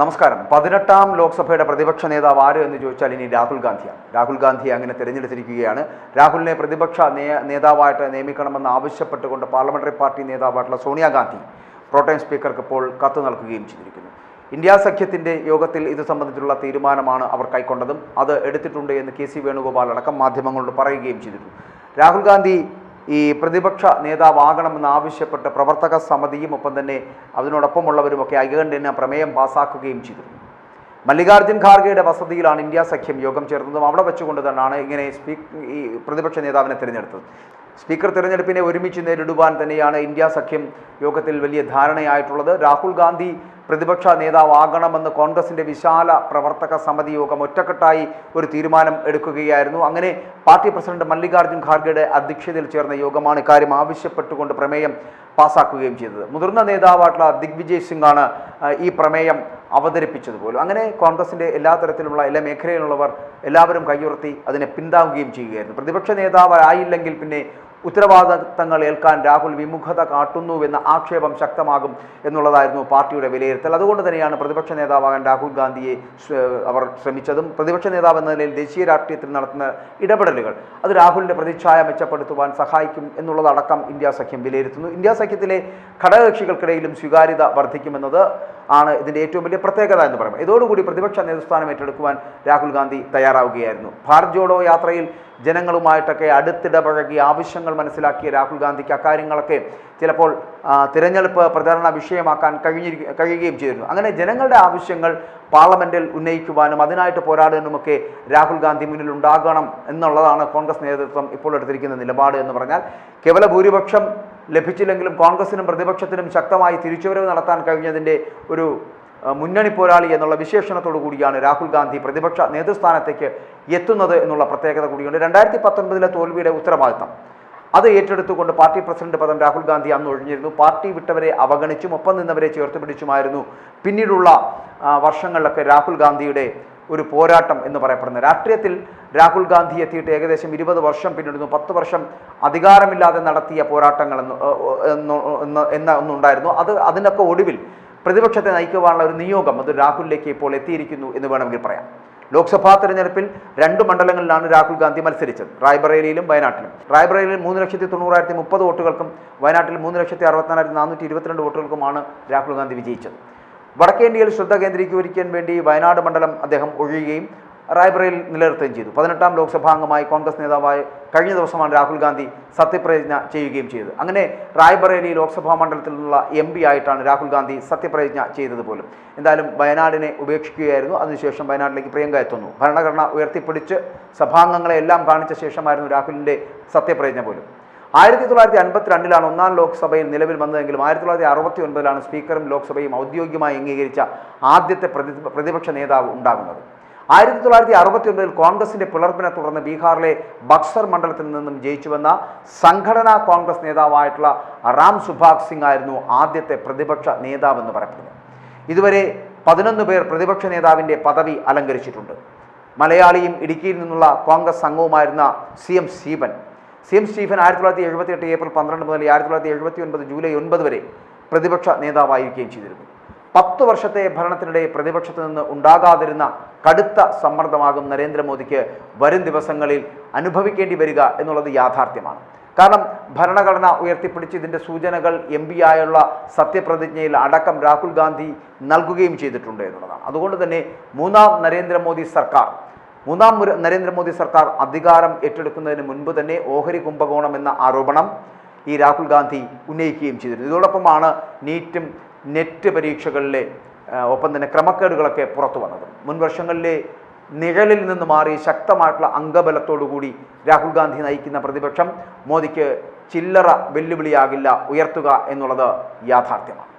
നമസ്കാരം. 18ാം ലോക്സഭയുടെ പ്രതിപക്ഷ നേതാവ് ആര് എന്ന് ചോദിച്ചാൽ ഇനി രാഹുൽ ഗാന്ധിയാണ്. രാഹുൽ ഗാന്ധിയെ അങ്ങനെ തിരഞ്ഞെടുത്തിരിക്കുകയാണ്. രാഹുലിനെ പ്രതിപക്ഷ നേതാവായിട്ട് നിയമിക്കണമെന്ന് ആവശ്യപ്പെട്ടുകൊണ്ട് പാർലമെന്ററി പാർട്ടി നേതാവായിട്ടുള്ള സോണിയാഗാന്ധി പ്രോട്ടേം സ്പീക്കർക്ക് ഇപ്പോൾ കത്ത് നൽകുകയും ചെയ്തിരിക്കുന്നു. ഇന്ത്യ സഖ്യത്തിൻ്റെ യോഗത്തിൽ ഇത് സംബന്ധിച്ചുള്ള തീരുമാനമാണ് അവർ കൈക്കൊണ്ടതും അത് എടുത്തിട്ടുണ്ട് എന്ന് കെ സി വേണുഗോപാൽ അടക്കം മാധ്യമങ്ങളോട് പറയുകയും ചെയ്തിരുന്നു. രാഹുൽ ഗാന്ധി ഈ പ്രതിപക്ഷ നേതാവാകണമെന്ന് ആവശ്യപ്പെട്ട് പ്രവർത്തക സമിതിയും ഒപ്പം തന്നെ അതിനോടൊപ്പമുള്ളവരുമൊക്കെ ഐകകണ്ഠ്യേന പ്രമേയം പാസ്സാക്കുകയും ചെയ്തിരുന്നു. മല്ലികാർജ്ജുൻ ഖാർഗെയുടെ വസതിയിലാണ് ഇന്ത്യ സഖ്യം യോഗം ചേർന്നതും അവിടെ വെച്ചുകൊണ്ട് തന്നെയാണ് ഇങ്ങനെ ഈ പ്രതിപക്ഷ നേതാവിനെ തിരഞ്ഞെടുത്തത്. സ്പീക്കർ തിരഞ്ഞെടുപ്പിനെ ഒരുമിച്ച് നേരിടുവാൻ തന്നെയാണ് ഇന്ത്യ സഖ്യം യോഗത്തിൽ വലിയ ധാരണയായിട്ടുള്ളത്. രാഹുൽ ഗാന്ധി പ്രതിപക്ഷ നേതാവാകണമെന്ന് കോൺഗ്രസിൻ്റെ വിശാല പ്രവർത്തക സമിതി യോഗം ഒറ്റക്കെട്ടായി ഒരു തീരുമാനം എടുക്കുകയായിരുന്നു. അങ്ങനെ പാർട്ടി പ്രസിഡന്റ് മല്ലികാർജ്ജുൻ ഖാർഗെയുടെ അധ്യക്ഷതയിൽ ചേർന്ന യോഗമാണ് ഇക്കാര്യം ആവശ്യപ്പെട്ടുകൊണ്ട് പ്രമേയം പാസ്സാക്കുകയും ചെയ്തത്. മുതിർന്ന നേതാവായിട്ടുള്ള ദിഗ്വിജയ് സിംഗാണ് ഈ പ്രമേയം അവതരിപ്പിച്ചതുപോലും. അങ്ങനെ കോൺഗ്രസിൻ്റെ എല്ലാ തരത്തിലുള്ള എല്ലാ മേഖലയിലുള്ളവർ എല്ലാവരും കൈയുയർത്തി അതിനെ പിന്താങ്ങുകയും ചെയ്യുകയായിരുന്നു. പ്രതിപക്ഷ നേതാവായില്ലെങ്കിൽ പിന്നെ ഉത്തരവാദിത്തങ്ങൾ ഏൽക്കാൻ രാഹുൽ വിമുഖത കാട്ടുന്നുവെന്ന ആക്ഷേപം ശക്തമാകും എന്നുള്ളതായിരുന്നു പാർട്ടിയുടെ വിലയിരുത്തൽ. അതുകൊണ്ട് തന്നെയാണ് പ്രതിപക്ഷ നേതാവാകാൻ രാഹുൽ ഗാന്ധിയെ അവർ ശ്രമിച്ചതും. പ്രതിപക്ഷ നേതാവ് എന്ന നിലയിൽ ദേശീയ രാഷ്ട്രീയത്തിൽ നടത്തുന്ന ഇടപെടലുകൾ അത് രാഹുലിൻ്റെ പ്രതിച്ഛായ മെച്ചപ്പെടുത്തുവാൻ സഹായിക്കും എന്നുള്ളതടക്കം ഇന്ത്യ സഖ്യം വിലയിരുത്തുന്നു. ഇന്ത്യ സഖ്യത്തിലെ ഘടകകക്ഷികൾക്കിടയിലും സ്വീകാര്യത വർദ്ധിക്കുമെന്നത് ആണ് ഇതിൻ്റെ ഏറ്റവും വലിയ പ്രത്യേകത എന്ന് പറയുന്നത്. ഇതോടുകൂടി പ്രതിപക്ഷ നേതൃസ്ഥാനം ഏറ്റെടുക്കുവാൻ രാഹുൽ ഗാന്ധി തയ്യാറാവുകയായിരുന്നു. ഭാരത് ജോഡോ യാത്രയിൽ ജനങ്ങളുമായിട്ടൊക്കെ അടുത്തിടപഴകി ആവശ്യങ്ങൾ മനസ്സിലാക്കിയ രാഹുൽ ഗാന്ധിക്ക് അക്കാര്യങ്ങളൊക്കെ ചിലപ്പോൾ തിരഞ്ഞെടുപ്പ് പ്രചാരണ വിഷയമാക്കാൻ കഴിയുകയും ചെയ്തിരുന്നു. അങ്ങനെ ജനങ്ങളുടെ ആവശ്യങ്ങൾ പാർലമെൻറ്റിൽ ഉന്നയിക്കുവാനും അതിനായിട്ട് പോരാടാനുമൊക്കെ രാഹുൽ ഗാന്ധി മുന്നിൽ ഉണ്ടാകണം എന്നുള്ളതാണ് കോൺഗ്രസ് നേതൃത്വം ഇപ്പോൾ എടുത്തിരിക്കുന്ന നിലപാട് എന്ന് പറഞ്ഞാൽ. കേവല ഭൂരിപക്ഷം ലഭിച്ചില്ലെങ്കിലും കോൺഗ്രസിനും പ്രതിപക്ഷത്തിനും ശക്തമായി തിരിച്ചുവരവ് നടത്താൻ കഴിഞ്ഞതിൻ്റെ ഒരു മുന്നണി പോരാളി എന്നുള്ള വിശേഷണത്തോടു കൂടിയാണ് രാഹുൽ ഗാന്ധി പ്രതിപക്ഷ നേതൃസ്ഥാനത്തേക്ക് എത്തുന്നത് എന്നുള്ള പ്രത്യേകത കൂടിയുണ്ട്. 2019 തോൽവിയുടെ ഉത്തരവാദിത്തം അത് ഏറ്റെടുത്തുകൊണ്ട് പാർട്ടി പ്രസിഡന്റ് പദം രാഹുൽ ഗാന്ധി അന്ന് ഒഴിഞ്ഞിരുന്നു. പാർട്ടി വിട്ടവരെ അവഗണിച്ചും ഒപ്പം നിന്നവരെ ചേർത്ത് പിടിച്ചുമായിരുന്നു പിന്നീടുള്ള വർഷങ്ങളിലൊക്കെ രാഹുൽ ഗാന്ധിയുടെ ഒരു പോരാട്ടം എന്ന് പറയപ്പെടുന്നത്. രാഷ്ട്രീയത്തിൽ രാഹുൽ ഗാന്ധി എത്തിയിട്ട് ഏകദേശം 20 വർഷം പിന്നിടുന്നു. 10 വർഷം അധികാരമില്ലാതെ നടത്തിയ പോരാട്ടങ്ങൾ ഒന്നുണ്ടായിരുന്നു. അതിനൊക്കെ ഒടുവിൽ പ്രതിപക്ഷത്തെ നയിക്കുവാനുള്ള ഒരു നിയോഗം അത് രാഹുലിലേക്ക് ഇപ്പോൾ എത്തിയിരിക്കുന്നു എന്ന് വേണമെങ്കിൽ പറയാം. ലോക്സഭാ തെരഞ്ഞെടുപ്പിൽ 2 മണ്ഡലങ്ങളിലാണ് രാഹുൽ ഗാന്ധി മത്സരിച്ചത്, റായ്ബറേലിയിലും വയനാട്ടിലും. റായ്ബറേലിയിൽ 3,90,030 വോട്ടുകൾക്കും വയനാട്ടിൽ 3,64,422 വോട്ടുകൾക്കുമാണ് രാഹുൽ ഗാന്ധി വിജയിച്ചത്. വടക്കേ ഇന്ത്യയിൽ ശ്രദ്ധ കേന്ദ്രീകരിക്കാൻ വേണ്ടി വയനാട് മണ്ഡലം അദ്ദേഹം ഒഴിയുകയും റായ്ബറേലിൽ നിലനിർത്തുകയും ചെയ്തു. 18ാം ലോക്സഭാംഗമായി കോൺഗ്രസ് നേതാവായി കഴിഞ്ഞ ദിവസമാണ് രാഹുൽ ഗാന്ധി സത്യപ്രതിജ്ഞ ചെയ്യുകയും ചെയ്തത്. അങ്ങനെ റായ്ബറേലി ലോക്സഭാ മണ്ഡലത്തിൽ നിന്നുള്ള MP ആയിട്ടാണ് രാഹുൽ ഗാന്ധി സത്യപ്രതിജ്ഞ ചെയ്തത് പോലും. എന്തായാലും വയനാടിനെ ഉപേക്ഷിക്കുകയായിരുന്നു. അതിനുശേഷം വയനാട്ടിലേക്ക് പ്രിയങ്ക എത്തുന്നു. ഭരണഘടന ഉയർത്തിപ്പിടിച്ച് സഭാംഗങ്ങളെ എല്ലാം കാണിച്ച ശേഷമായിരുന്നു രാഹുലിൻ്റെ സത്യപ്രതിജ്ഞ പോലും. 1952 1ാം ലോക്സഭയിൽ നിലവിൽ വന്നതെങ്കിലും 1969 സ്പീക്കറും ലോക്സഭയും ഔദ്യോഗികമായി അംഗീകരിച്ച ആദ്യത്തെ പ്രതിപക്ഷ നേതാവ് ഉണ്ടാകുന്നത്. 1969 കോൺഗ്രസിന്റെ പിളർപ്പിനെ തുടർന്ന് ബീഹാറിലെ ബക്സർ മണ്ഡലത്തിൽ നിന്നും ജയിച്ചുവന്ന സംഘടനാ കോൺഗ്രസ് നേതാവായിട്ടുള്ള റാം സുഭാഗ് സിംഗ് ആയിരുന്നു ആദ്യത്തെ പ്രതിപക്ഷ നേതാവെന്ന് പറയപ്പെടുന്നത്. ഇതുവരെ 11 പേർ പ്രതിപക്ഷ നേതാവിൻ്റെ പദവി അലങ്കരിച്ചിട്ടുണ്ട്. മലയാളിയും ഇടുക്കിയിൽ നിന്നുള്ള കോൺഗ്രസ് അംഗവുമായിരുന്ന CM സ്റ്റീഫൻ 1978 ഏപ്രിൽ 12 മുതൽ 1979 ജൂലൈ 9 വരെ പ്രതിപക്ഷ നേതാവായിരിക്കുകയും ചെയ്തിരുന്നു. 10 വർഷത്തെ ഭരണത്തിനിടെ പ്രതിപക്ഷത്ത് നിന്ന് ഉണ്ടാകാതിരുന്ന കടുത്ത സമ്മർദ്ദമാകും നരേന്ദ്രമോദിക്ക് വരും ദിവസങ്ങളിൽ അനുഭവിക്കേണ്ടി വരിക എന്നുള്ളത് യാഥാർത്ഥ്യമാണ്. കാരണം ഭരണഘടന ഉയർത്തിപ്പിടിച്ച് ഇതിൻ്റെ സൂചനകൾ MP ആയുള്ള സത്യപ്രതിജ്ഞയിൽ അടക്കം രാഹുൽ ഗാന്ധി നൽകുകയും ചെയ്തിട്ടുണ്ട് എന്നുള്ളതാണ്. അതുകൊണ്ട് തന്നെ മൂന്നാം നരേന്ദ്രമോദി സർക്കാർ അധികാരം ഏറ്റെടുക്കുന്നതിന് മുൻപ് തന്നെ ഓഹരി കുംഭകോണം എന്ന ആരോപണം ഈ രാഹുൽ ഗാന്ധി ഉന്നയിക്കുകയും ചെയ്തിരുന്നു. ഇതോടൊപ്പമാണ് നീറ്റും നെറ്റ് പരീക്ഷകളിലെ ഒപ്പം തന്നെ ക്രമക്കേടുകളൊക്കെ പുറത്തു വന്നത്. മുൻ വർഷങ്ങളിലെ നിഴലിൽ നിന്ന് മാറി ശക്തമായിട്ടുള്ള അംഗബലത്തോടുകൂടി രാഹുൽ ഗാന്ധി നയിക്കുന്ന പ്രതിപക്ഷം മോദിക്ക് ചില്ലറ വെല്ലുവിളിയാകില്ല ഉയർത്തുക എന്നുള്ളത് യാഥാർത്ഥ്യമാണ്.